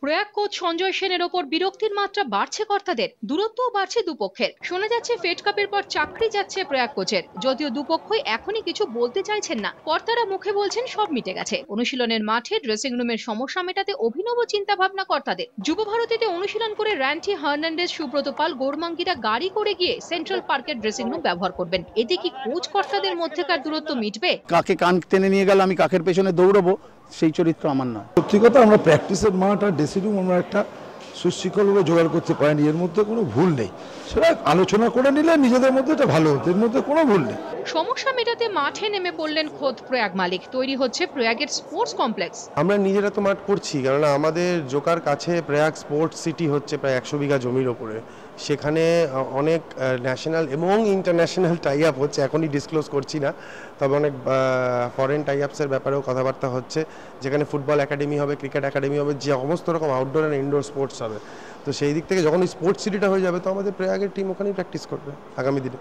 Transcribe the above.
Prayag coach Sanjay সেনের ওপর বিরক্তির মাত্রা বাড়ছে কর্তাদের, দূরত্বও বাড়ছে দুপক্ষের। শোনা যাচ্ছে ফেড কাপের পর চাকরি যাচ্ছে প্রয়াগ কোচের, যদিও দুপক্ষই এখনই কিছু বলতে চাইছেন না। কর্তারা মুখে বলছেন সব মিটে গেছে। অনুশীলনের মাঠে ড্রেসিং রুমের সমস্যা মেটাতে অভিনব চিন্তা ভাবনা কর্তাদের। যুব ভারতীতে অনুশীলন করে র্যান্টি হার্নান্ডেজ, সুব্রত পাল, গৌরমাঙ্গিরা গাড়ি করে গিয়ে সেন্ট্রাল পার্কের ড্রেসিং রুম ব্যবহার করবেন। এতে কি কোচ কর্তাদের মধ্যেকার দূরত্ব মিটবে? কাকে কান টেনে নিয়ে গেল আমি কাকের পেছনে দৌড়বো, সেই চরিত্র আমার নয়। সত্যি কথা, আমরা প্র্যাকটিসের মাঠ আর ড্রেসিং রুম আমরা একটা সুশৃঙ্খলভাবে জোগাড় করতে পারিনি। এর মধ্যে কোনো ভুল নেই, সেটা আলোচনা করে নিলে নিজেদের মধ্যে এটা ভালো হতো, এর মধ্যে কোনো ভুল নেই। সমস্যা মেটাতে মাঠে নেমে পড়লেন খোদ প্রয়াগ মালিক। তৈরি হচ্ছে প্রয়াগের স্পোর্টস কমপ্লেক্স। আমরা নিজেরা তো মাঠ করছি, কেননা আমাদের জোকার কাছে প্রয়াগ স্পোর্টস সিটি হচ্ছে প্রায় 100 বিঘা জমির ওপরে। সেখানে অনেক ন্যাশনাল এবং ইন্টারন্যাশনাল টাই আপ হচ্ছে, এখনই ডিসক্লোজ করছি না, তবে অনেক ফরেন টাই আপসের ব্যাপারেও কথাবার্তা হচ্ছে, যেখানে ফুটবল একাডেমি হবে, ক্রিকেট একাডেমি হবে, যে সমস্ত রকম আউটডোর অ্যান্ড ইনডোর স্পোর্টস হবে। তো সেই দিক থেকে যখন ওই স্পোর্টস সিটিটা হয়ে যাবে, তো আমাদের প্রয়াগের টিম ওখানেই প্র্যাকটিস করবে আগামী দিনে।